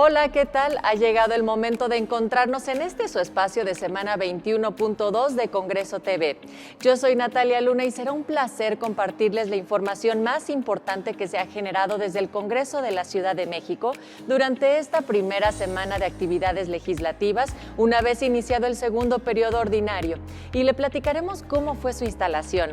Hola, ¿qué tal? Ha llegado el momento de encontrarnos en su espacio de semana 21.2 de Congreso TV. Yo soy Natalia Luna y será un placer compartirles la información más importante que se ha generado desde el Congreso de la Ciudad de México durante esta primera semana de actividades legislativas, una vez iniciado el segundo periodo ordinario. Y le platicaremos cómo fue su instalación.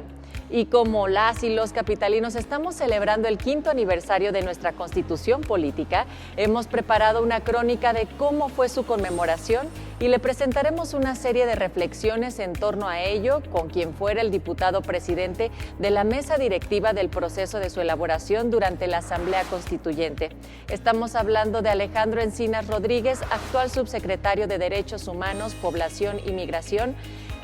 Y como las y los capitalinos estamos celebrando el 5º aniversario de nuestra Constitución Política, hemos preparado una crónica de cómo fue su conmemoración y le presentaremos una serie de reflexiones en torno a ello con quien fuera el diputado presidente de la mesa directiva del proceso de su elaboración durante la Asamblea Constituyente. Estamos hablando de Alejandro Encinas Rodríguez, actual subsecretario de Derechos Humanos, Población y Migración.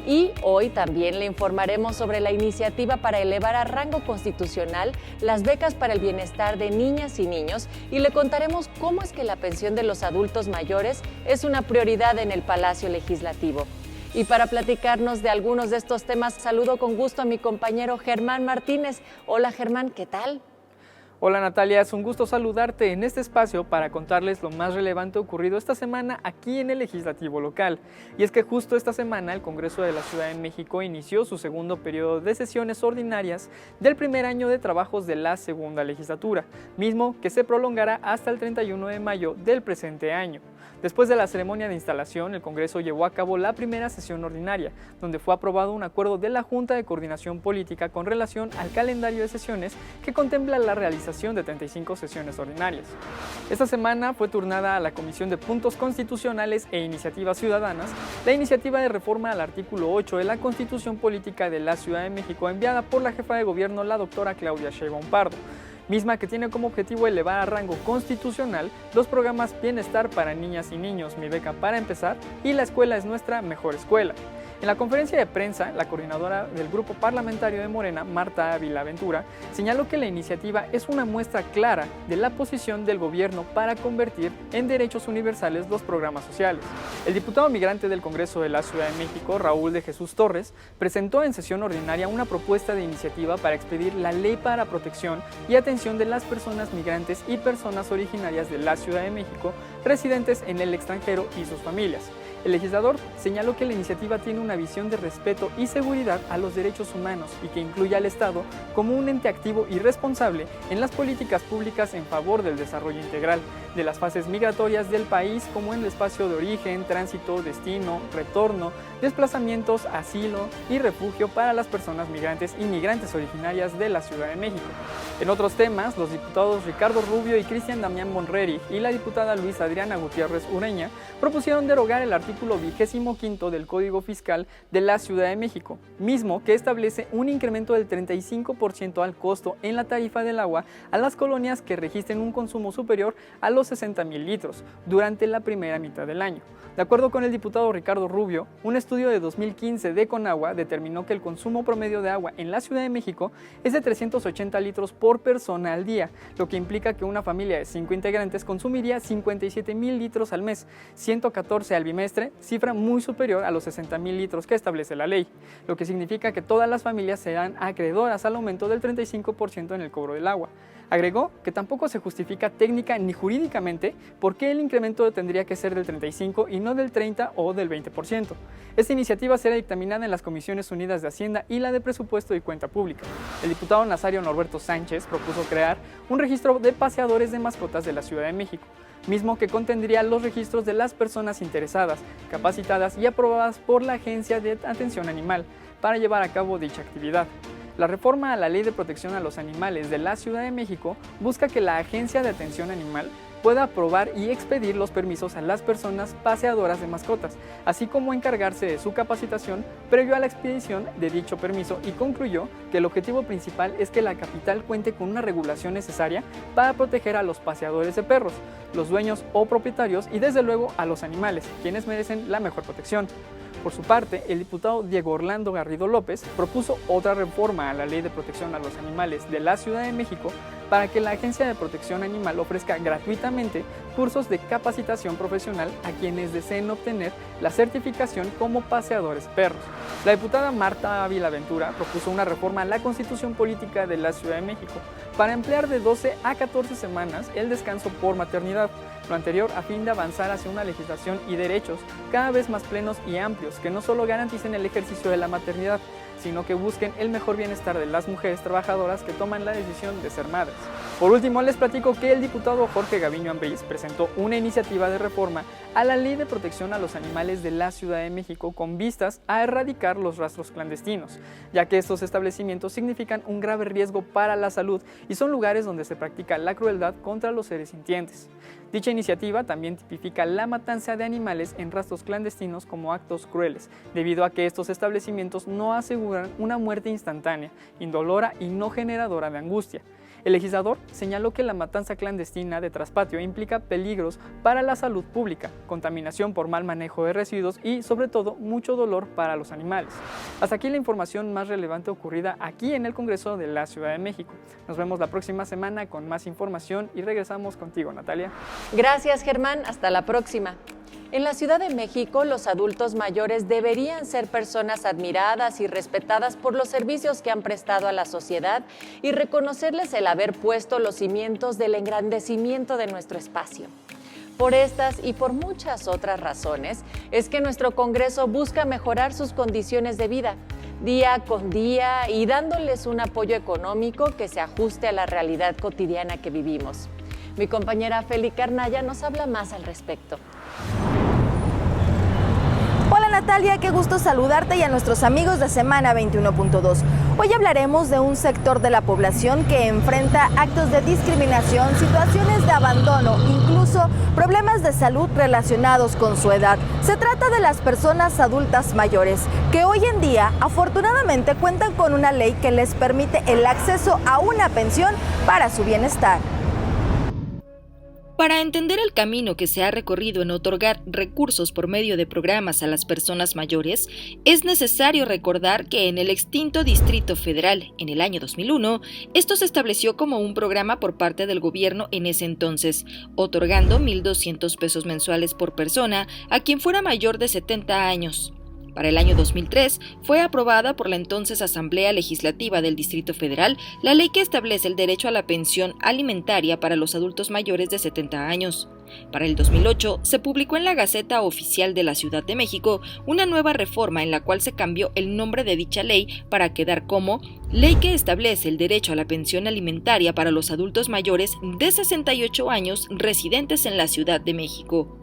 Y hoy también le informaremos sobre la iniciativa para elevar a rango constitucional las becas para el bienestar de niñas y niños y le contaremos cómo es que la pensión de los adultos mayores es una prioridad en el Palacio Legislativo. Y para platicarnos de algunos de estos temas, saludo con gusto a mi compañero Germán Martínez. Hola Germán, ¿qué tal? Hola Natalia, es un gusto saludarte en este espacio para contarles lo más relevante ocurrido esta semana aquí en el Legislativo local. Y es que justo esta semana el Congreso de la Ciudad de México inició su segundo periodo de sesiones ordinarias del primer año de trabajos de la segunda legislatura, mismo que se prolongará hasta el 31 de mayo del presente año. Después de la ceremonia de instalación, el Congreso llevó a cabo la primera sesión ordinaria, donde fue aprobado un acuerdo de la Junta de Coordinación Política con relación al calendario de sesiones que contempla la realización de 35 sesiones ordinarias. Esta semana fue turnada a la Comisión de Puntos Constitucionales e Iniciativas Ciudadanas la iniciativa de reforma al artículo 8 de la Constitución Política de la Ciudad de México enviada por la jefa de gobierno, la doctora Claudia Sheinbaum Pardo, misma que tiene como objetivo elevar a rango constitucional los programas Bienestar para Niñas y Niños, Mi Beca para Empezar y La Escuela es Nuestra Mejor Escuela. En la conferencia de prensa, la coordinadora del grupo parlamentario de Morena, Marta Ávila Ventura, señaló que la iniciativa es una muestra clara de la posición del gobierno para convertir en derechos universales los programas sociales. El diputado migrante del Congreso de la Ciudad de México, Raúl de Jesús Torres, presentó en sesión ordinaria una propuesta de iniciativa para expedir la Ley para Protección y Atención de las Personas Migrantes y Personas Originarias de la Ciudad de México, residentes en el extranjero y sus familias. El legislador señaló que la iniciativa tiene una visión de respeto y seguridad a los derechos humanos y que incluye al Estado como un ente activo y responsable en las políticas públicas en favor del desarrollo integral de las fases migratorias del país, como en el espacio de origen, tránsito, destino, retorno, desplazamientos, asilo y refugio para las personas migrantes y migrantes originarias de la Ciudad de México. En otros temas, los diputados Ricardo Rubio y Cristian Damián Monreri y la diputada Luisa Adriana Gutiérrez Ureña propusieron derogar el artículo 25 del Código Fiscal de la Ciudad de México, mismo que establece un incremento del 35% al costo en la tarifa del agua a las colonias que registren un consumo superior a los 60,000 litros durante la primera mitad del año. De acuerdo con el diputado Ricardo Rubio, un estudio de 2015 de Conagua determinó que el consumo promedio de agua en la Ciudad de México es de 380 litros por persona al día, lo que implica que una familia de 5 integrantes consumiría 57,000 litros al mes, 114 al bimestre, cifra muy superior a los 60,000 litros que establece la ley, lo que significa que todas las familias serán acreedoras al aumento del 35% en el cobro del agua. Agregó que tampoco se justifica técnica ni jurídicamente por qué el incremento tendría que ser del 35% y no del 30% o del 20%. Esta iniciativa será dictaminada en las Comisiones Unidas de Hacienda y la de Presupuesto y Cuenta Pública. El diputado Nazario Norberto Sánchez propuso crear un registro de paseadores de mascotas de la Ciudad de México, mismo que contendría los registros de las personas interesadas, capacitadas y aprobadas por la Agencia de Atención Animal para llevar a cabo dicha actividad. La reforma a la Ley de Protección a los Animales de la Ciudad de México busca que la Agencia de Atención Animal pueda aprobar y expedir los permisos a las personas paseadoras de mascotas, así como encargarse de su capacitación previo a la expedición de dicho permiso, y concluyó que el objetivo principal es que la capital cuente con una regulación necesaria para proteger a los paseadores de perros, los dueños o propietarios y desde luego a los animales, quienes merecen la mejor protección. Por su parte, el diputado Diego Orlando Garrido López propuso otra reforma a la Ley de Protección a los Animales de la Ciudad de México para que la Agencia de Protección Animal ofrezca gratuitamente cursos de capacitación profesional a quienes deseen obtener la certificación como paseadores perros. La diputada Marta Ávila Ventura propuso una reforma a la Constitución Política de la Ciudad de México para ampliar de 12 a 14 semanas el descanso por maternidad, lo anterior a fin de avanzar hacia una legislación y derechos cada vez más plenos y amplios que no solo garanticen el ejercicio de la maternidad, sino que busquen el mejor bienestar de las mujeres trabajadoras que toman la decisión de ser madres. Por último, les platico que el diputado Jorge Gaviño Ambriz presentó una iniciativa de reforma a la Ley de Protección a los Animales de la Ciudad de México con vistas a erradicar los rastros clandestinos, ya que estos establecimientos significan un grave riesgo para la salud y son lugares donde se practica la crueldad contra los seres sintientes. Dicha iniciativa también tipifica la matanza de animales en rastros clandestinos como actos crueles, debido a que estos establecimientos no aseguran una muerte instantánea, indolora y no generadora de angustia. El legislador señaló que la matanza clandestina de traspatio implica peligros para la salud pública, contaminación por mal manejo de residuos y, sobre todo, mucho dolor para los animales. Hasta aquí la información más relevante ocurrida aquí en el Congreso de la Ciudad de México. Nos vemos la próxima semana con más información y regresamos contigo, Natalia. Gracias, Germán. Hasta la próxima. En la Ciudad de México, los adultos mayores deberían ser personas admiradas y respetadas por los servicios que han prestado a la sociedad y reconocerles el haber puesto los cimientos del engrandecimiento de nuestro espacio. Por estas y por muchas otras razones, es que nuestro Congreso busca mejorar sus condiciones de vida, día con día, y dándoles un apoyo económico que se ajuste a la realidad cotidiana que vivimos. Mi compañera Feli Carnaya nos habla más al respecto. Hola Natalia, qué gusto saludarte y a nuestros amigos de Semana 21.2. Hoy hablaremos de un sector de la población que enfrenta actos de discriminación, situaciones de abandono, incluso problemas de salud relacionados con su edad. Se trata de las personas adultas mayores, que hoy en día afortunadamente cuentan con una ley que les permite el acceso a una pensión para su bienestar. Para entender el camino que se ha recorrido en otorgar recursos por medio de programas a las personas mayores, es necesario recordar que en el extinto Distrito Federal, en el año 2001, esto se estableció como un programa por parte del gobierno en ese entonces, otorgando 1,200 pesos mensuales por persona a quien fuera mayor de 70 años. Para el año 2003 fue aprobada por la entonces Asamblea Legislativa del Distrito Federal la ley que establece el derecho a la pensión alimentaria para los adultos mayores de 70 años. Para el 2008 se publicó en la Gaceta Oficial de la Ciudad de México una nueva reforma en la cual se cambió el nombre de dicha ley para quedar como Ley que establece el derecho a la pensión alimentaria para los adultos mayores de 68 años residentes en la Ciudad de México.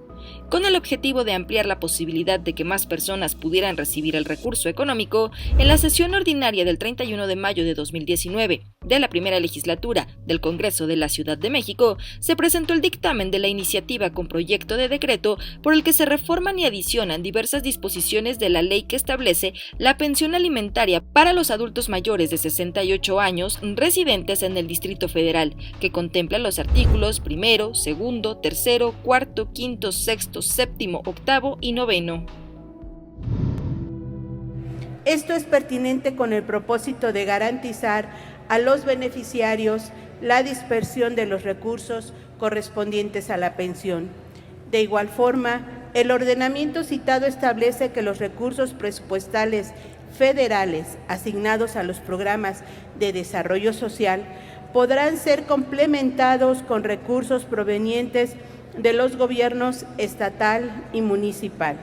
Con el objetivo de ampliar la posibilidad de que más personas pudieran recibir el recurso económico, en la sesión ordinaria del 31 de mayo de 2019 de la primera legislatura del Congreso de la Ciudad de México, se presentó el dictamen de la iniciativa con proyecto de decreto por el que se reforman y adicionan diversas disposiciones de la ley que establece la pensión alimentaria para los adultos mayores de 68 años residentes en el Distrito Federal, que contempla los artículos 1, 2, 3, 4, 5, 6, 7, 8 y 9. Esto es pertinente con el propósito de garantizar a los beneficiarios la dispersión de los recursos correspondientes a la pensión. De igual forma, el ordenamiento citado establece que los recursos presupuestales federales asignados a los programas de desarrollo social podrán ser complementados con recursos provenientes de los gobiernos estatal y municipal.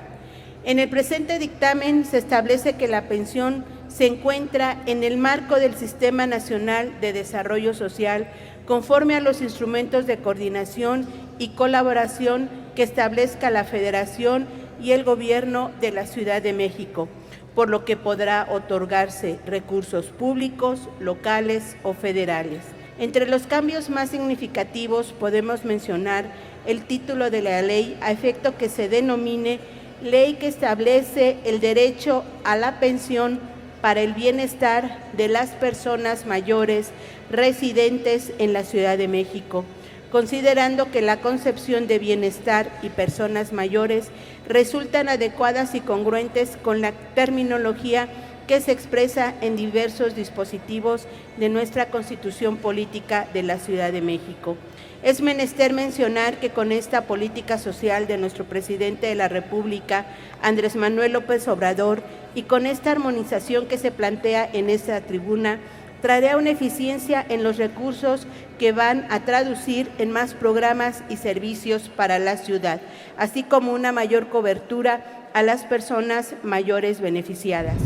En el presente dictamen se establece que la pensión se encuentra en el marco del Sistema Nacional de Desarrollo Social conforme a los instrumentos de coordinación y colaboración que establezca la Federación y el Gobierno de la Ciudad de México, por lo que podrá otorgarse recursos públicos, locales o federales. Entre los cambios más significativos podemos mencionar el título de la ley a efecto que se denomine Ley que establece el derecho a la pensión para el bienestar de las personas mayores residentes en la Ciudad de México, considerando que la concepción de bienestar y personas mayores resultan adecuadas y congruentes con la terminología que se expresa en diversos dispositivos de nuestra Constitución Política de la Ciudad de México. Es menester mencionar que con esta política social de nuestro presidente de la República, Andrés Manuel López Obrador, y con esta armonización que se plantea en esta tribuna, traerá una eficiencia en los recursos que van a traducir en más programas y servicios para la ciudad, así como una mayor cobertura a las personas mayores beneficiadas.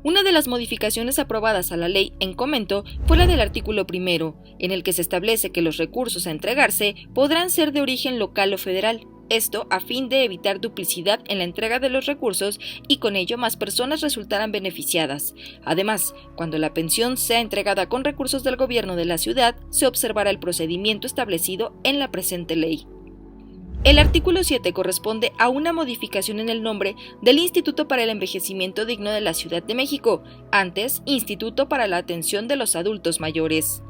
Una de las modificaciones aprobadas a la ley en comento fue la del artículo 1, en el que se establece que los recursos a entregarse podrán ser de origen local o federal. Esto a fin de evitar duplicidad en la entrega de los recursos y con ello más personas resultarán beneficiadas. Además, cuando la pensión sea entregada con recursos del gobierno de la ciudad, se observará el procedimiento establecido en la presente ley. El artículo 7 corresponde a una modificación en el nombre del Instituto para el Envejecimiento Digno de la Ciudad de México, antes Instituto para la Atención de los Adultos Mayores.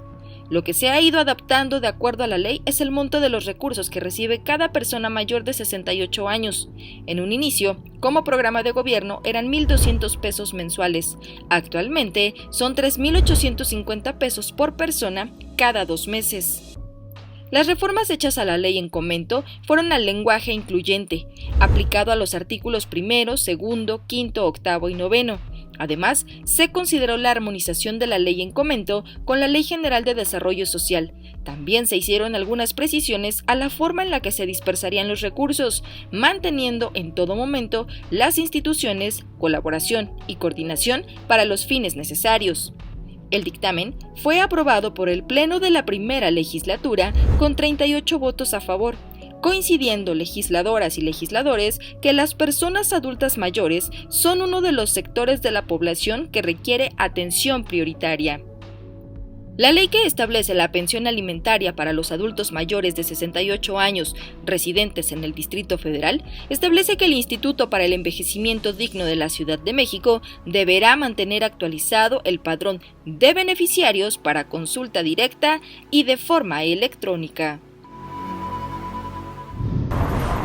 Lo que se ha ido adaptando de acuerdo a la ley es el monto de los recursos que recibe cada persona mayor de 68 años. En un inicio, como programa de gobierno, eran 1,200 pesos mensuales. Actualmente son 3,850 pesos por persona cada 2 meses. Las reformas hechas a la ley en comento fueron al lenguaje incluyente, aplicado a los artículos 1, 2, 5, 8 y 9. Además, se consideró la armonización de la ley en comento con la Ley General de Desarrollo Social. También se hicieron algunas precisiones a la forma en la que se dispersarían los recursos, manteniendo en todo momento las instituciones, colaboración y coordinación para los fines necesarios. El dictamen fue aprobado por el Pleno de la primera legislatura con 38 votos a favor, coincidiendo legisladoras y legisladores que las personas adultas mayores son uno de los sectores de la población que requiere atención prioritaria. La ley que establece la pensión alimentaria para los adultos mayores de 68 años residentes en el Distrito Federal establece que el Instituto para el Envejecimiento Digno de la Ciudad de México deberá mantener actualizado el padrón de beneficiarios para consulta directa y de forma electrónica.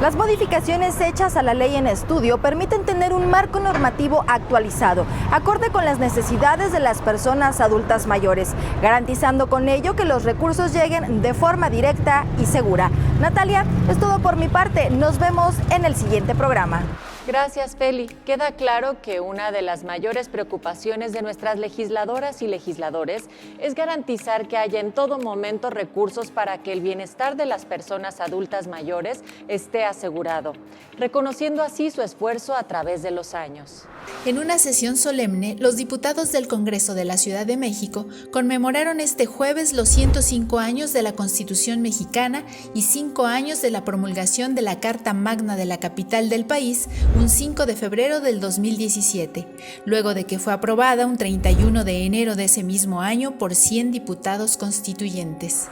Las modificaciones hechas a la ley en estudio permiten tener un marco normativo actualizado, acorde con las necesidades de las personas adultas mayores, garantizando con ello que los recursos lleguen de forma directa y segura. Natalia, es todo por mi parte. Nos vemos en el siguiente programa. Gracias, Feli. Queda claro que una de las mayores preocupaciones de nuestras legisladoras y legisladores es garantizar que haya en todo momento recursos para que el bienestar de las personas adultas mayores esté asegurado, reconociendo así su esfuerzo a través de los años. En una sesión solemne, los diputados del Congreso de la Ciudad de México conmemoraron este jueves los 105 años de la Constitución mexicana y 5 años de la promulgación de la Carta Magna de la capital del país, un 5 de febrero del 2017, luego de que fue aprobada un 31 de enero de ese mismo año por 100 diputados constituyentes.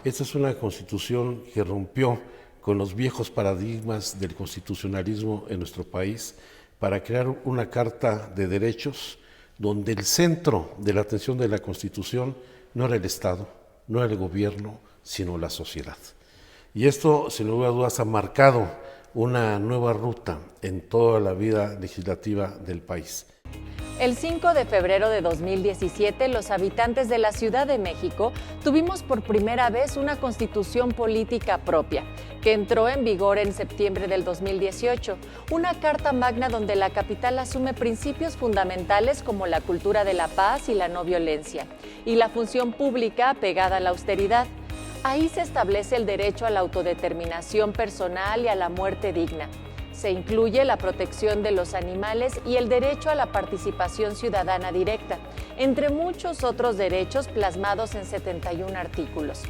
Esta es una constitución que rompió con los viejos paradigmas del constitucionalismo en nuestro país para crear una carta de derechos donde el centro de la atención de la Constitución no era el Estado, no era el gobierno, sino la sociedad. Y esto, sin lugar a dudas, ha marcado una nueva ruta en toda la vida legislativa del país. El 5 de febrero de 2017, los habitantes de la Ciudad de México tuvimos por primera vez una constitución política propia, que entró en vigor en septiembre del 2018, una carta magna donde la capital asume principios fundamentales como la cultura de la paz y la no violencia, y la función pública apegada a la austeridad. Ahí se establece el derecho a la autodeterminación personal y a la muerte digna. Se incluye la protección de los animales y el derecho a la participación ciudadana directa, entre muchos otros derechos plasmados en 71 artículos.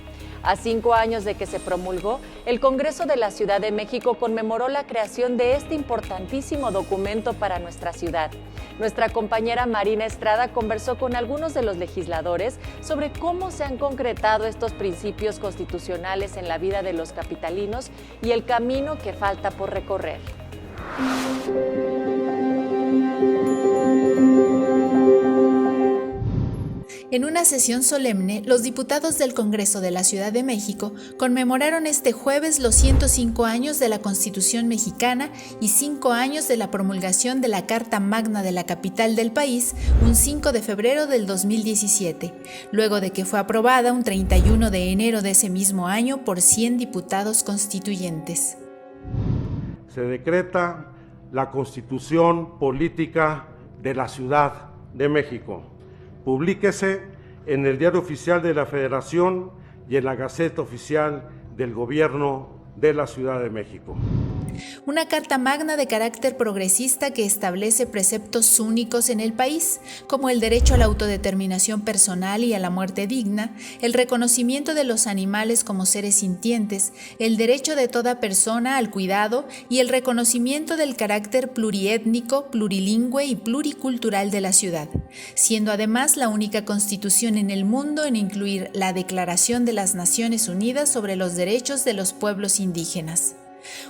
A 5 años de que se promulgó, el Congreso de la Ciudad de México conmemoró la creación de este importantísimo documento para nuestra ciudad. Nuestra compañera Marina Estrada conversó con algunos de los legisladores sobre cómo se han concretado estos principios constitucionales en la vida de los capitalinos y el camino que falta por recorrer. En una sesión solemne, los diputados del Congreso de la Ciudad de México conmemoraron este jueves los 105 años de la Constitución mexicana y 5 años de la promulgación de la Carta Magna de la capital del país, un 5 de febrero del 2017, luego de que fue aprobada un 31 de enero de ese mismo año por 100 diputados constituyentes. Se decreta la Constitución Política de la Ciudad de México. Publíquese en el Diario Oficial de la Federación y en la Gaceta Oficial del Gobierno de la Ciudad de México. Una carta magna de carácter progresista que establece preceptos únicos en el país, como el derecho a la autodeterminación personal y a la muerte digna, el reconocimiento de los animales como seres sintientes, el derecho de toda persona al cuidado y el reconocimiento del carácter pluriétnico, plurilingüe y pluricultural de la ciudad, siendo además la única constitución en el mundo en incluir la Declaración de las Naciones Unidas sobre los Derechos de los Pueblos Indígenas.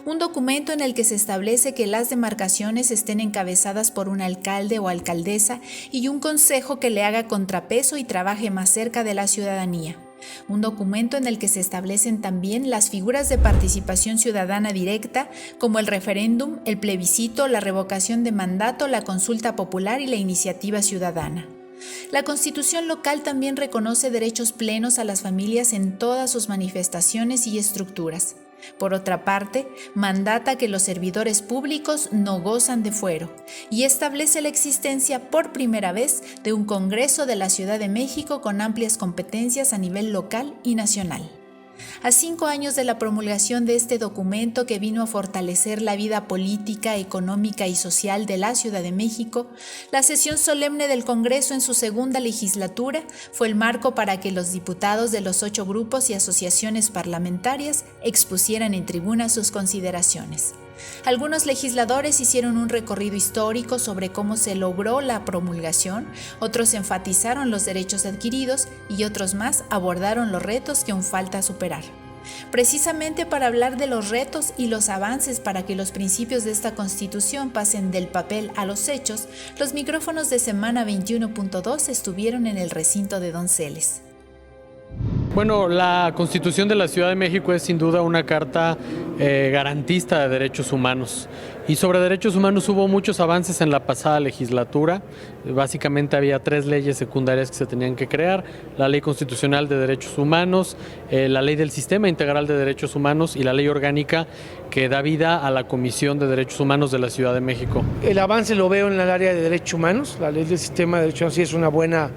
Un documento en el que se establece que las demarcaciones estén encabezadas por un alcalde o alcaldesa y un consejo que le haga contrapeso y trabaje más cerca de la ciudadanía. Un documento en el que se establecen también las figuras de participación ciudadana directa, como el referéndum, el plebiscito, la revocación de mandato, la consulta popular y la iniciativa ciudadana. La Constitución local también reconoce derechos plenos a las familias en todas sus manifestaciones y estructuras. Por otra parte, mandata que los servidores públicos no gozan de fuero y establece la existencia por primera vez de un Congreso de la Ciudad de México con amplias competencias a nivel local y nacional. A 5 años de la promulgación de este documento que vino a fortalecer la vida política, económica y social de la Ciudad de México, la sesión solemne del Congreso en su segunda legislatura fue el marco para que los diputados de los 8 grupos y asociaciones parlamentarias expusieran en tribuna sus consideraciones. Algunos legisladores hicieron un recorrido histórico sobre cómo se logró la promulgación, otros enfatizaron los derechos adquiridos y otros más abordaron los retos que aún falta superar. Precisamente para hablar de los retos y los avances para que los principios de esta Constitución pasen del papel a los hechos, los micrófonos de Semana 21.2 estuvieron en el recinto de Donceles. Bueno, la Constitución de la Ciudad de México es sin duda una carta garantista de derechos humanos. Y sobre derechos humanos hubo muchos avances en la pasada legislatura. Básicamente había 3 leyes secundarias que se tenían que crear: la Ley Constitucional de Derechos Humanos, la Ley del Sistema Integral de Derechos Humanos y la Ley Orgánica que da vida a la Comisión de Derechos Humanos de la Ciudad de México. El avance lo veo en el área de derechos humanos. La Ley del Sistema de Derechos Humanos sí es una buena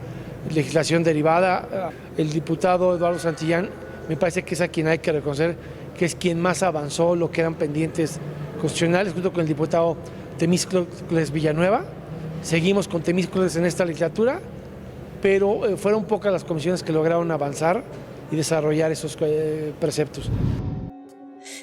legislación derivada. El diputado Eduardo Santillán me parece que es a quien hay que reconocer que es quien más avanzó lo que eran pendientes constitucionales, junto con el diputado Temístocles Villanueva. Seguimos con Temístocles en esta legislatura, pero fueron pocas las comisiones que lograron avanzar y desarrollar esos preceptos.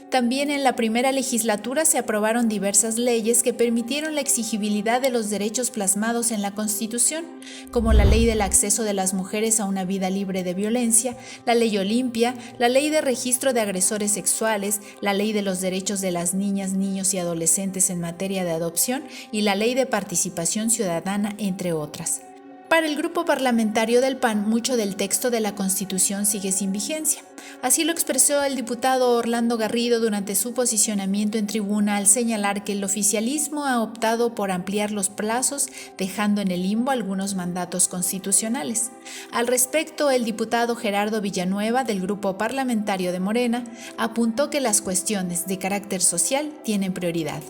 También en la primera legislatura se aprobaron diversas leyes que permitieron la exigibilidad de los derechos plasmados en la Constitución, como la Ley del Acceso de las Mujeres a una Vida Libre de Violencia, la Ley Olimpia, la Ley de Registro de Agresores Sexuales, la Ley de los Derechos de las Niñas, Niños y Adolescentes en materia de adopción y la Ley de Participación Ciudadana, entre otras. Para el grupo parlamentario del PAN, mucho del texto de la Constitución sigue sin vigencia. Así lo expresó el diputado Orlando Garrido durante su posicionamiento en tribuna al señalar que el oficialismo ha optado por ampliar los plazos, dejando en el limbo algunos mandatos constitucionales. Al respecto, el diputado Gerardo Villanueva, del grupo parlamentario de Morena, apuntó que las cuestiones de carácter social tienen prioridad.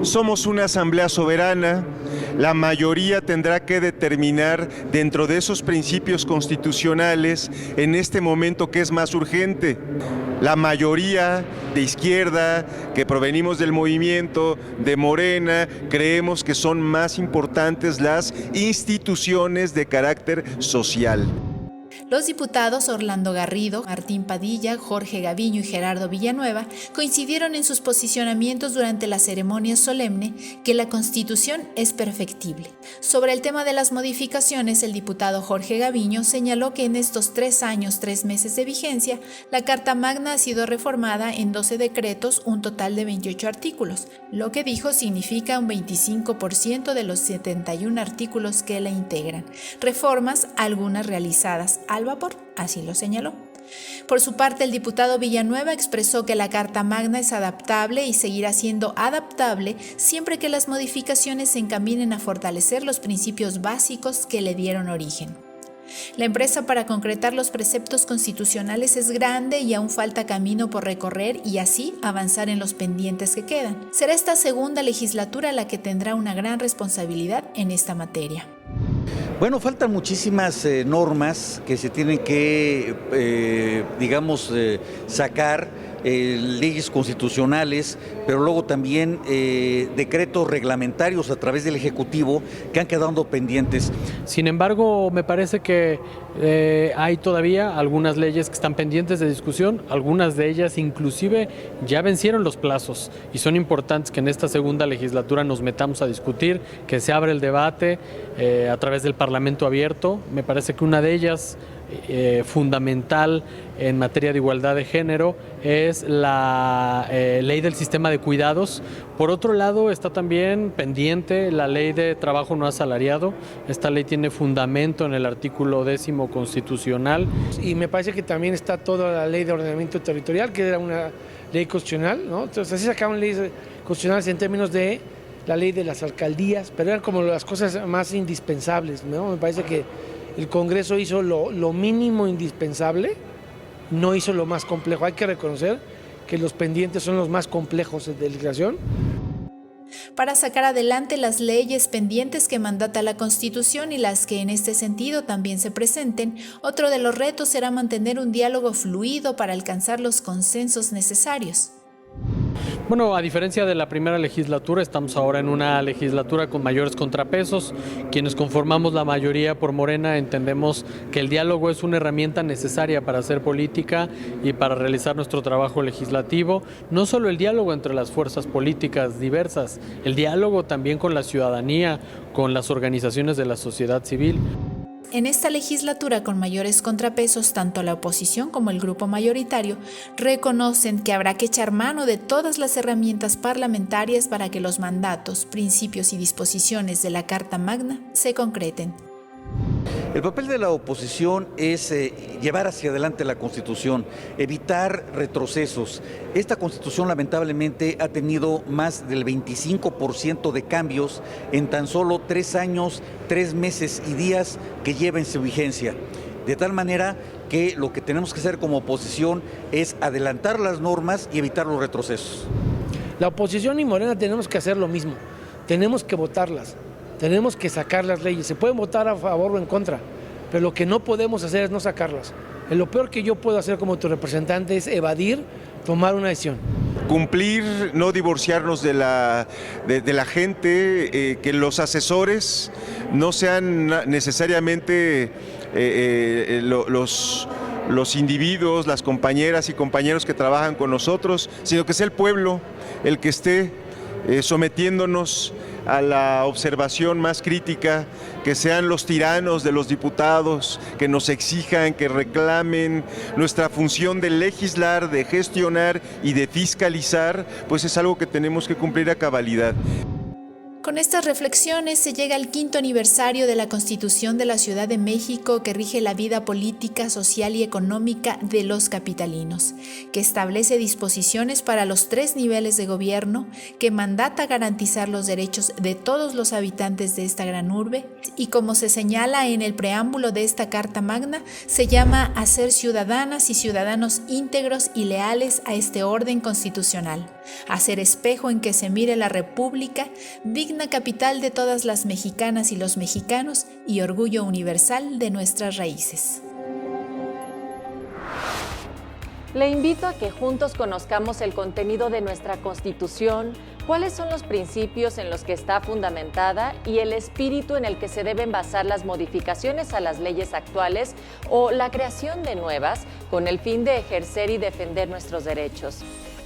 Somos una asamblea soberana, la mayoría tendrá que determinar dentro de esos principios constitucionales en este momento qué es más urgente. La mayoría de izquierda, que provenimos del movimiento de Morena, creemos que son más importantes las instituciones de carácter social. Los diputados Orlando Garrido, Martín Padilla, Jorge Gaviño y Gerardo Villanueva coincidieron en sus posicionamientos durante la ceremonia solemne que la Constitución es perfectible. Sobre el tema de las modificaciones, el diputado Jorge Gaviño señaló que en estos 3 años, 3 meses de vigencia, la Carta Magna ha sido reformada en 12 decretos, un total de 28 artículos, lo que dijo significa un 25% de los 71 artículos que la integran. Reformas, algunas realizadas al vapor, así lo señaló. Por su parte, el diputado Villanueva expresó que la Carta Magna es adaptable y seguirá siendo adaptable siempre que las modificaciones se encaminen a fortalecer los principios básicos que le dieron origen. La empresa para concretar los preceptos constitucionales es grande y aún falta camino por recorrer y así avanzar en los pendientes que quedan. Será esta segunda legislatura la que tendrá una gran responsabilidad en esta materia. Bueno, faltan muchísimas normas que se tienen que, sacar, leyes constitucionales, pero luego también decretos reglamentarios a través del Ejecutivo que han quedado pendientes. Sin embargo, me parece que hay todavía algunas leyes que están pendientes de discusión, algunas de ellas inclusive ya vencieron los plazos y son importantes que en esta segunda legislatura nos metamos a discutir, que se abra el debate a través del Parlamento abierto. Me parece que una de ellas fundamental en materia de igualdad de género es la ley del sistema de cuidados. Por otro lado, está también pendiente la ley de trabajo no asalariado. Esta ley tiene fundamento en el artículo 10º constitucional. Y me parece que también está toda la ley de ordenamiento territorial, que era una ley constitucional, ¿no? Entonces así sacaban leyes constitucionales en términos de la ley de las alcaldías, pero eran como las cosas más indispensables, ¿no? Me parece que el Congreso hizo lo mínimo indispensable, no hizo lo más complejo. Hay que reconocer que los pendientes son los más complejos de legislación. Para sacar adelante las leyes pendientes que mandata la Constitución y las que en este sentido también se presenten, otro de los retos será mantener un diálogo fluido para alcanzar los consensos necesarios. Bueno, a diferencia de la primera legislatura, estamos ahora en una legislatura con mayores contrapesos. Quienes conformamos la mayoría por Morena entendemos que el diálogo es una herramienta necesaria para hacer política y para realizar nuestro trabajo legislativo. No solo el diálogo entre las fuerzas políticas diversas, el diálogo también con la ciudadanía, con las organizaciones de la sociedad civil. En esta legislatura con mayores contrapesos, tanto la oposición como el grupo mayoritario reconocen que habrá que echar mano de todas las herramientas parlamentarias para que los mandatos, principios y disposiciones de la Carta Magna se concreten. El papel de la oposición es llevar hacia adelante la Constitución, evitar retrocesos. Esta Constitución lamentablemente ha tenido más del 25% de cambios en tan solo 3 años, 3 meses y días que lleva en su vigencia. De tal manera que lo que tenemos que hacer como oposición es adelantar las normas y evitar los retrocesos. La oposición y Morena tenemos que hacer lo mismo, tenemos que votarlas. Tenemos que sacar las leyes, se pueden votar a favor o en contra, pero lo que no podemos hacer es no sacarlas. Lo peor que yo puedo hacer como tu representante es evadir, tomar una decisión. Cumplir, no divorciarnos de la gente, que los asesores no sean necesariamente los individuos, las compañeras y compañeros que trabajan con nosotros, sino que sea el pueblo el que esté sometiéndonos a la observación más crítica, que sean los tiranos de los diputados, que nos exijan, que reclamen. Nuestra función de legislar, de gestionar y de fiscalizar, pues es algo que tenemos que cumplir a cabalidad. Con estas reflexiones se llega al 5º aniversario de la Constitución de la Ciudad de México que rige la vida política, social y económica de los capitalinos, que establece disposiciones para los 3 niveles de gobierno, que mandata garantizar los derechos de todos los habitantes de esta gran urbe y, como se señala en el preámbulo de esta Carta Magna, se llama a ser ciudadanas y ciudadanos íntegros y leales a este orden constitucional, a ser espejo en que se mire la República, digna capital de todas las mexicanas y los mexicanos y orgullo universal de nuestras raíces. Le invito a que juntos conozcamos el contenido de nuestra Constitución, ¿Cuáles son los principios en los que está fundamentada y el espíritu en el que se deben basar las modificaciones a las leyes actuales o la creación de nuevas con el fin de ejercer y defender nuestros derechos?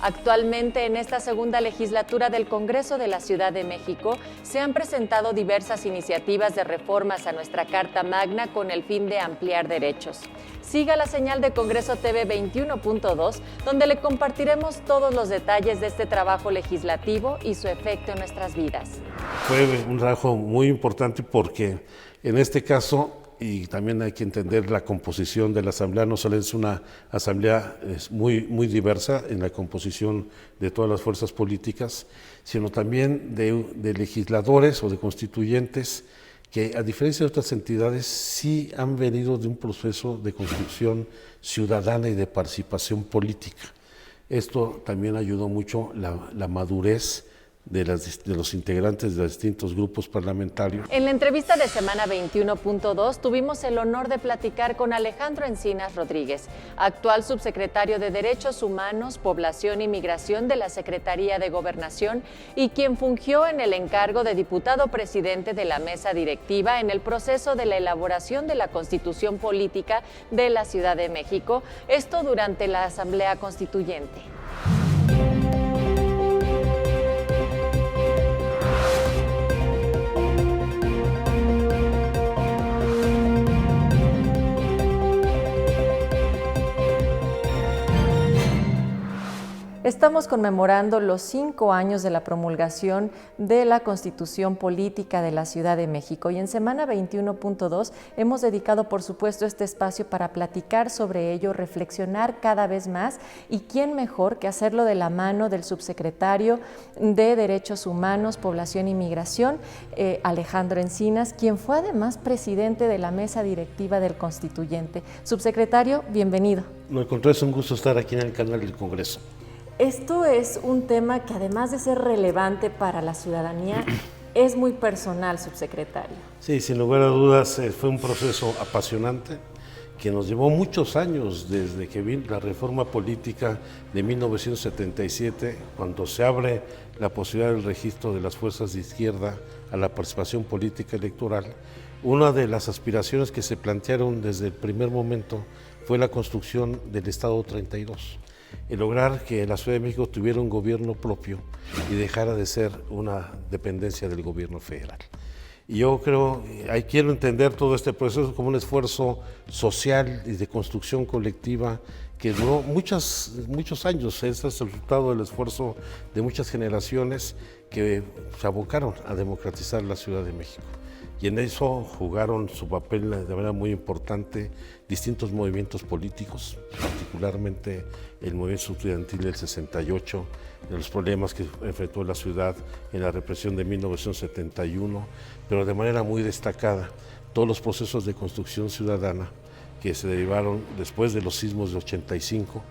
Actualmente, en esta segunda legislatura del Congreso de la Ciudad de México, se han presentado diversas iniciativas de reformas a nuestra Carta Magna con el fin de ampliar derechos. Siga la señal de Congreso TV 21.2, donde le compartiremos todos los detalles de este trabajo legislativo y su efecto en nuestras vidas. Fue un trabajo muy importante porque en este caso, y también hay que entender la composición de la Asamblea, no solo es una Asamblea muy diversa en la composición de todas las fuerzas políticas, sino también de legisladores o de constituyentes que, a diferencia de otras entidades, sí han venido de un proceso de construcción ciudadana y de participación política. Esto también ayudó mucho la madurez de los integrantes de los distintos grupos parlamentarios. En la entrevista de Semana 21.2 tuvimos el honor de platicar con Alejandro Encinas Rodríguez, actual subsecretario de Derechos Humanos, Población y Migración de la Secretaría de Gobernación y quien fungió en el encargo de diputado presidente de la mesa directiva en el proceso de la elaboración de la Constitución Política de la Ciudad de México, esto durante la Asamblea Constituyente. Estamos conmemorando los 5 años de la promulgación de la Constitución Política de la Ciudad de México y en Semana 21.2 hemos dedicado, por supuesto, este espacio para platicar sobre ello, reflexionar cada vez más y quién mejor que hacerlo de la mano del subsecretario de Derechos Humanos, Población y Migración, Alejandro Encinas, quien fue además presidente de la mesa directiva del Constituyente. Subsecretario, bienvenido. No, al contrario, es un gusto estar aquí en el canal del Congreso. Esto es un tema que, además de ser relevante para la ciudadanía, es muy personal, subsecretario. Sí, sin lugar a dudas, fue un proceso apasionante que nos llevó muchos años desde que vino la reforma política de 1977, cuando se abre la posibilidad del registro de las fuerzas de izquierda a la participación política electoral. Una de las aspiraciones que se plantearon desde el primer momento fue la construcción del Estado 32. El lograr que la Ciudad de México tuviera un gobierno propio y dejara de ser una dependencia del gobierno federal. Y yo quiero entender todo este proceso como un esfuerzo social y de construcción colectiva que duró muchos años. Este es el resultado del esfuerzo de muchas generaciones que se abocaron a democratizar la Ciudad de México. Y en eso jugaron su papel de manera muy importante distintos movimientos políticos, particularmente el movimiento estudiantil del 68, de los problemas que enfrentó la ciudad en la represión de 1971, pero de manera muy destacada todos los procesos de construcción ciudadana que se derivaron después de los sismos de 85,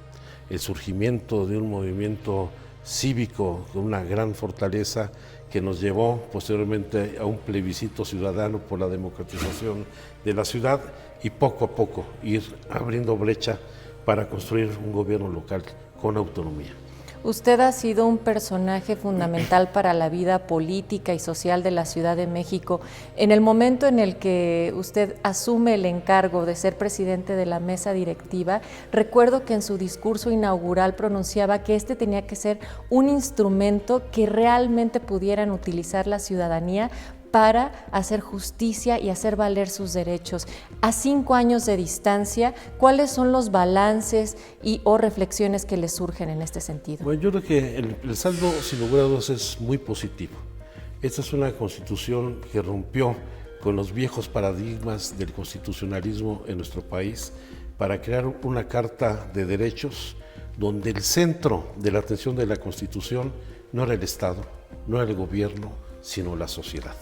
el surgimiento de un movimiento cívico con una gran fortaleza que nos llevó posteriormente a un plebiscito ciudadano por la democratización de la ciudad y poco a poco ir abriendo brecha para construir un gobierno local con autonomía. Usted ha sido un personaje fundamental para la vida política y social de la Ciudad de México. En el momento en el que usted asume el encargo de ser presidente de la mesa directiva, recuerdo que en su discurso inaugural pronunciaba que este tenía que ser un instrumento que realmente pudieran utilizar la ciudadanía para hacer justicia y hacer valer sus derechos. A 5 años de distancia, ¿cuáles son los balances o reflexiones que le surgen en este sentido? Bueno, yo creo que el saldo, sin lugar a dudas, es muy positivo. Esta es una constitución que rompió con los viejos paradigmas del constitucionalismo en nuestro país para crear una carta de derechos donde el centro de la atención de la Constitución no era el Estado, no era el gobierno, sino la sociedad.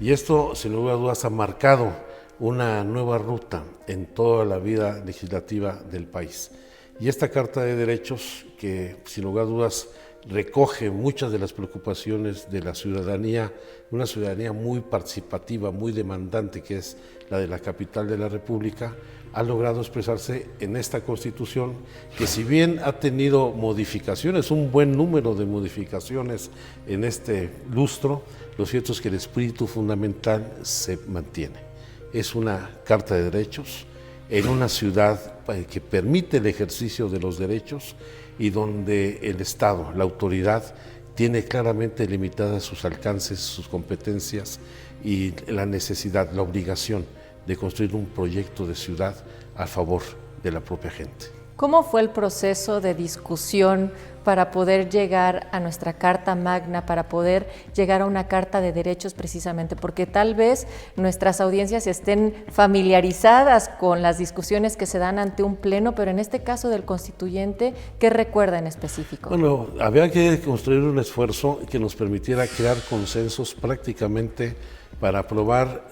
Y esto, sin lugar a dudas, ha marcado una nueva ruta en toda la vida legislativa del país. Y esta Carta de Derechos, que sin lugar a dudas recoge muchas de las preocupaciones de la ciudadanía, una ciudadanía muy participativa, muy demandante, que es la de la capital de la República, ha logrado expresarse en esta Constitución, que si bien ha tenido modificaciones, un buen número de modificaciones en este lustro, lo cierto es que el espíritu fundamental se mantiene. Es una Carta de Derechos en una ciudad que permite el ejercicio de los derechos y donde el Estado, la autoridad, tiene claramente limitadas sus alcances, sus competencias y la necesidad, la obligación de construir un proyecto de ciudad a favor de la propia gente. ¿Cómo fue el proceso de discusión para poder llegar a nuestra Carta Magna, para poder llegar a una Carta de Derechos precisamente? Porque tal vez nuestras audiencias estén familiarizadas con las discusiones que se dan ante un pleno, pero en este caso del constituyente, ¿qué recuerda en específico? Bueno, había que construir un esfuerzo que nos permitiera crear consensos prácticamente para aprobar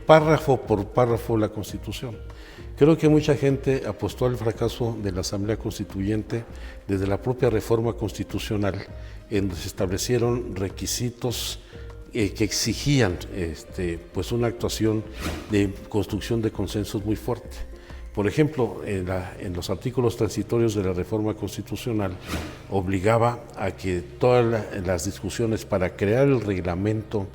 párrafo por párrafo la Constitución. Creo que mucha gente apostó al fracaso de la Asamblea Constituyente desde la propia reforma constitucional, en donde se establecieron requisitos que exigían pues una actuación de construcción de consensos muy fuerte. Por ejemplo, en los artículos transitorios de la reforma constitucional obligaba a que todas las discusiones para crear el reglamento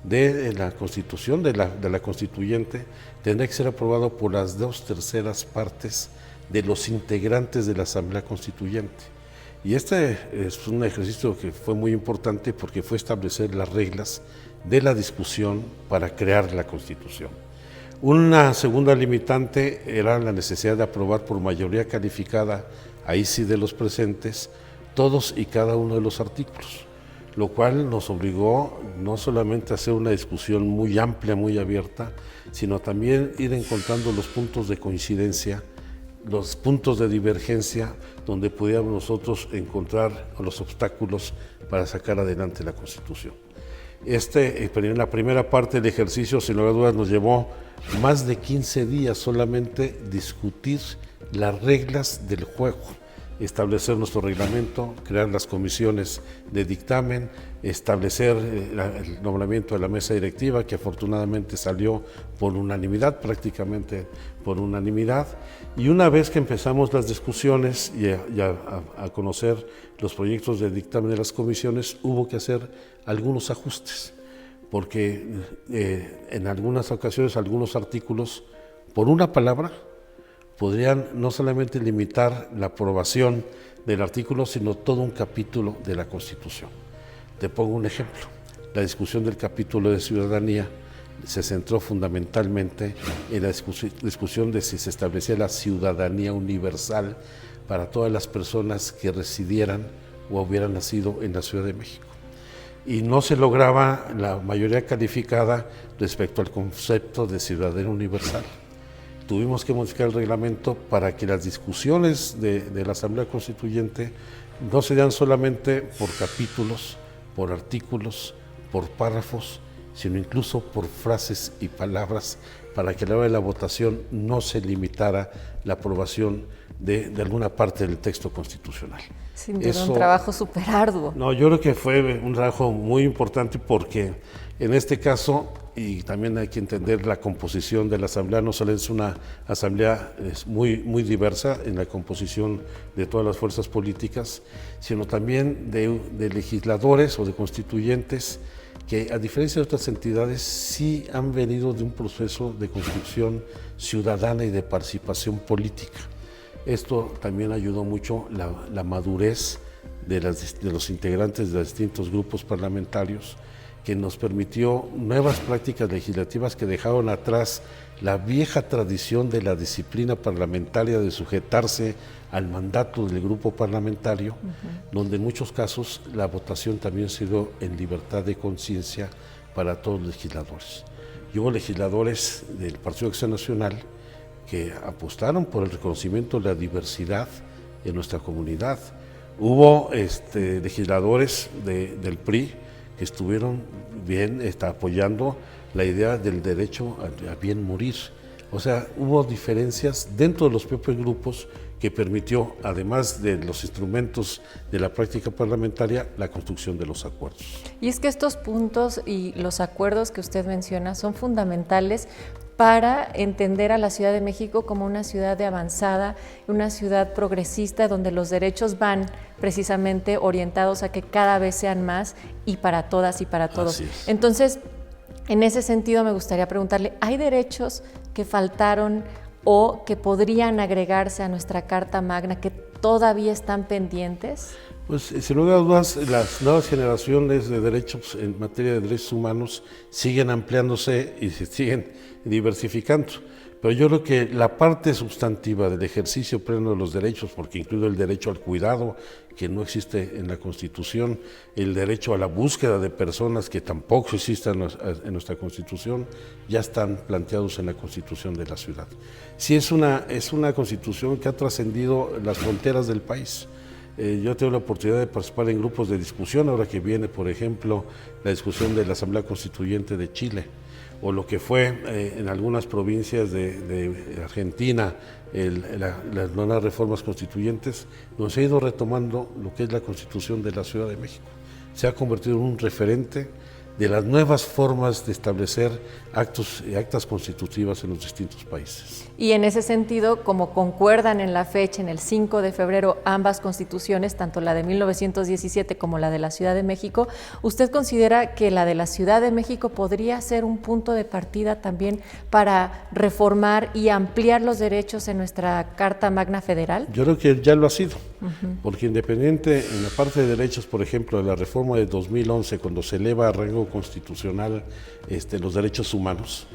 de la Constitución, de la Constituyente, tendrá que ser aprobado por las 2/3 partes de los integrantes de la Asamblea Constituyente. Y este es un ejercicio que fue muy importante porque fue establecer las reglas de la discusión para crear la Constitución. Una segunda limitante era la necesidad de aprobar por mayoría calificada, ahí sí de los presentes, todos y cada uno de los artículos, lo cual nos obligó no solamente a hacer una discusión muy amplia, muy abierta, sino también ir encontrando los puntos de coincidencia, los puntos de divergencia, donde pudiéramos nosotros encontrar los obstáculos para sacar adelante la Constitución. En la primera parte del ejercicio, sin lugar a dudas, nos llevó más de 15 días solamente discutir las reglas del juego, establecer nuestro reglamento, crear las comisiones de dictamen, establecer el nombramiento de la mesa directiva, que afortunadamente salió por unanimidad, prácticamente por unanimidad, y una vez que empezamos las discusiones y a conocer los proyectos de dictamen de las comisiones, hubo que hacer algunos ajustes, porque en algunas ocasiones algunos artículos, por una palabra, podrían no solamente limitar la aprobación del artículo, sino todo un capítulo de la Constitución. Te pongo un ejemplo. La discusión del capítulo de ciudadanía se centró fundamentalmente en la discusión de si se establecía la ciudadanía universal para todas las personas que residieran o hubieran nacido en la Ciudad de México. Y no se lograba la mayoría calificada respecto al concepto de ciudadanía universal. Tuvimos que modificar el reglamento para que las discusiones de la Asamblea Constituyente no se dieran solamente por capítulos, por artículos, por párrafos, sino incluso por frases y palabras, para que a la hora de la votación no se limitara la aprobación de alguna parte del texto constitucional. Sin duda, un trabajo súper arduo. No, yo creo que fue un trabajo muy importante porque en este caso, y también hay que entender la composición de la Asamblea, no solo es una Asamblea muy diversa en la composición de todas las fuerzas políticas, sino también de legisladores o de constituyentes que, a diferencia de otras entidades, sí han venido de un proceso de construcción ciudadana y de participación política. Esto también ayudó mucho la madurez de los integrantes de los distintos grupos parlamentarios, que nos permitió nuevas prácticas legislativas que dejaron atrás la vieja tradición de la disciplina parlamentaria de sujetarse al mandato del grupo parlamentario, donde en muchos casos la votación también se dio en libertad de conciencia para todos los legisladores. Y hubo legisladores del Partido de Acción Nacional que apostaron por el reconocimiento de la diversidad en nuestra comunidad. Hubo legisladores del PRI que estuvieron bien apoyando la idea del derecho a bien morir. O sea, hubo diferencias dentro de los propios grupos que permitió, además de los instrumentos de la práctica parlamentaria, la construcción de los acuerdos. Y es que estos puntos y los acuerdos que usted menciona son fundamentales para entender a la Ciudad de México como una ciudad de avanzada, una ciudad progresista donde los derechos van precisamente orientados a que cada vez sean más y para todas y para todos. Entonces, en ese sentido me gustaría preguntarle, ¿hay derechos que faltaron o que podrían agregarse a nuestra Carta Magna que todavía están pendientes? Pues sin lugar a dudas, las nuevas generaciones de derechos en materia de derechos humanos siguen ampliándose y se siguen diversificando. Pero yo creo que la parte sustantiva del ejercicio pleno de los derechos, porque incluye el derecho al cuidado, que no existe en la Constitución, el derecho a la búsqueda de personas, que tampoco existe en nuestra Constitución, ya están planteados en la Constitución de la ciudad. Sí, es una Constitución que ha trascendido las fronteras del país. Yo tengo la oportunidad de participar en grupos de discusión, ahora que viene, por ejemplo, la discusión de la Asamblea Constituyente de Chile, o lo que fue en algunas provincias de Argentina, las nuevas reformas constituyentes, donde se ha ido retomando lo que es la Constitución de la Ciudad de México. Se ha convertido en un referente de las nuevas formas de establecer actas constitutivas en los distintos países. Y en ese sentido, como concuerdan en la fecha, en el 5 de febrero, ambas constituciones, tanto la de 1917 como la de la Ciudad de México, ¿usted considera que la de la Ciudad de México podría ser un punto de partida también para reformar y ampliar los derechos en nuestra Carta Magna Federal? Yo creo que ya lo ha sido, porque independiente en la parte de derechos, por ejemplo, de la reforma de 2011, cuando se eleva a rango constitucional los derechos humanos,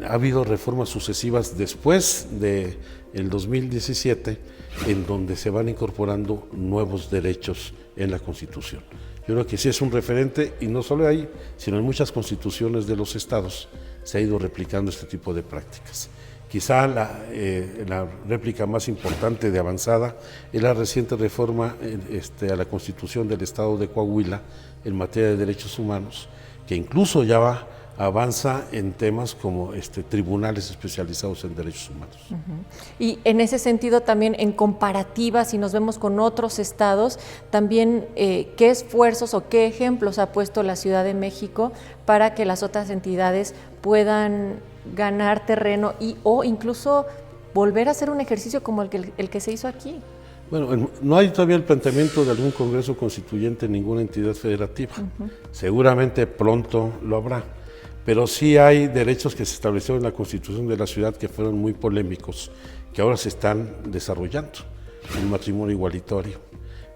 ha habido reformas sucesivas después del 2017 en donde se van incorporando nuevos derechos en la Constitución. Yo creo que sí es un referente, y no solo ahí, sino en muchas constituciones de los estados se ha ido replicando este tipo de prácticas. Quizá la réplica más importante de avanzada es la reciente reforma a la Constitución del Estado de Coahuila en materia de derechos humanos, que incluso ya avanza en temas como tribunales especializados en derechos humanos. Y en ese sentido también, en comparativa, si nos vemos con otros estados, también qué esfuerzos o qué ejemplos ha puesto la Ciudad de México para que las otras entidades puedan ganar terreno o incluso volver a hacer un ejercicio como el que se hizo aquí. Bueno, no hay todavía el planteamiento de algún Congreso Constituyente en ninguna entidad federativa. Seguramente pronto lo habrá, pero sí hay derechos que se establecieron en la Constitución de la ciudad que fueron muy polémicos, que ahora se están desarrollando. El matrimonio igualitario,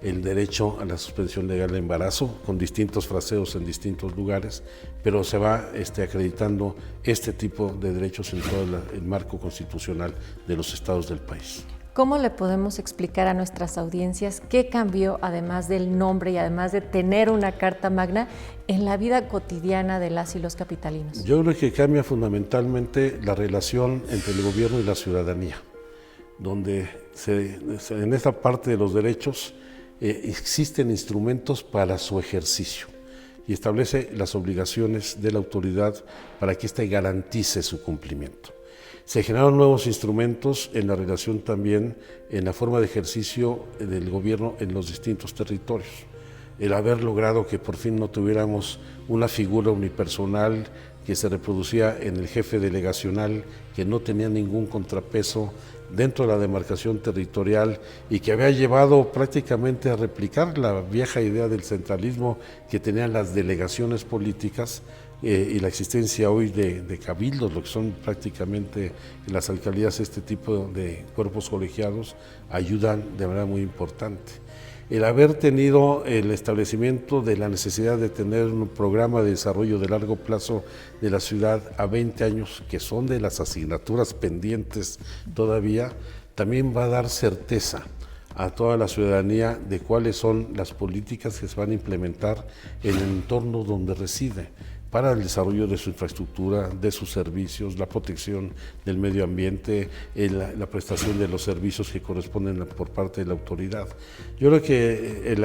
el derecho a la suspensión legal de embarazo, con distintos fraseos en distintos lugares, pero se va acreditando este tipo de derechos en todo el marco constitucional de los estados del país. ¿Cómo le podemos explicar a nuestras audiencias qué cambió, además del nombre y además de tener una Carta Magna, en la vida cotidiana de las y los capitalinos? Yo creo que cambia fundamentalmente la relación entre el gobierno y la ciudadanía, donde en esta parte de los derechos existen instrumentos para su ejercicio y establece las obligaciones de la autoridad para que ésta garantice su cumplimiento. Se generaron nuevos instrumentos en la relación también en la forma de ejercicio del gobierno en los distintos territorios. El haber logrado que por fin no tuviéramos una figura unipersonal que se reproducía en el jefe delegacional, que no tenía ningún contrapeso dentro de la demarcación territorial y que había llevado prácticamente a replicar la vieja idea del centralismo que tenían las delegaciones políticas, y la existencia hoy de cabildos, lo que son prácticamente en las alcaldías este tipo de cuerpos colegiados, ayudan de manera muy importante. El haber tenido el establecimiento de la necesidad de tener un programa de desarrollo de largo plazo de la ciudad a 20 años, que son de las asignaturas pendientes todavía, también va a dar certeza a toda la ciudadanía de cuáles son las políticas que se van a implementar en el entorno donde reside. para el desarrollo de su infraestructura, de sus servicios, la protección del medio ambiente, la prestación de los servicios que corresponden por parte de la autoridad. Yo creo que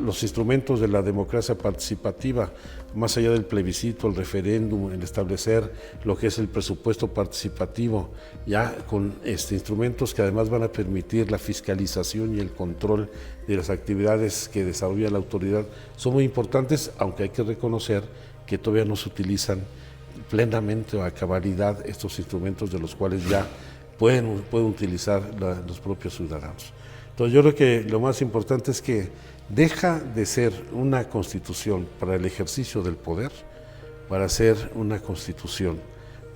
los instrumentos de la democracia participativa, más allá del plebiscito, el referéndum, el establecer lo que es el presupuesto participativo, ya con instrumentos que además van a permitir la fiscalización y el control de las actividades que desarrolla la autoridad, son muy importantes, aunque hay que reconocer que todavía no se utilizan plenamente o a cabalidad estos instrumentos de los cuales ya pueden utilizar los propios ciudadanos. Entonces yo creo que lo más importante es que deja de ser una constitución para el ejercicio del poder, para ser una constitución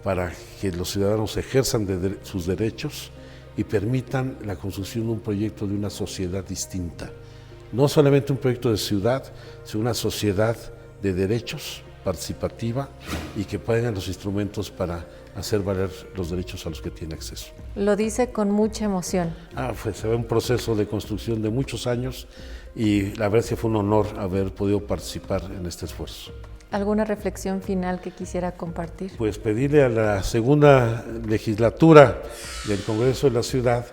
para que los ciudadanos ejerzan sus derechos y permitan la construcción de un proyecto de una sociedad distinta. No solamente un proyecto de ciudad, sino una sociedad de derechos, participativa, y que tengan los instrumentos para hacer valer los derechos a los que tiene acceso. Lo dice con mucha emoción. Pues se ve un proceso de construcción de muchos años y la verdad es que fue un honor haber podido participar en este esfuerzo. ¿Alguna reflexión final que quisiera compartir? Pues pedirle a la segunda legislatura del Congreso de la Ciudad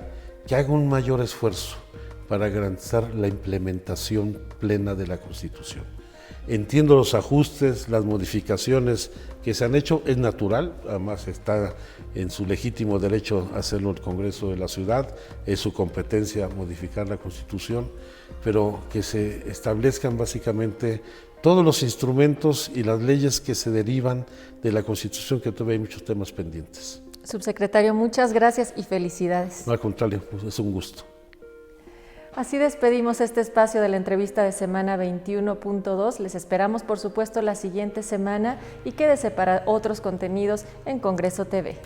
que haga un mayor esfuerzo para garantizar la implementación plena de la Constitución. Entiendo los ajustes, las modificaciones que se han hecho, es natural, además está en su legítimo derecho hacerlo el Congreso de la Ciudad, es su competencia modificar la Constitución, pero que se establezcan básicamente todos los instrumentos y las leyes que se derivan de la Constitución, que todavía hay muchos temas pendientes. Subsecretario, muchas gracias y felicidades. No, al contrario, pues es un gusto. Así despedimos este espacio de la entrevista de semana 21.2. Les esperamos, por supuesto, la siguiente semana y quédese para otros contenidos en Congreso TV.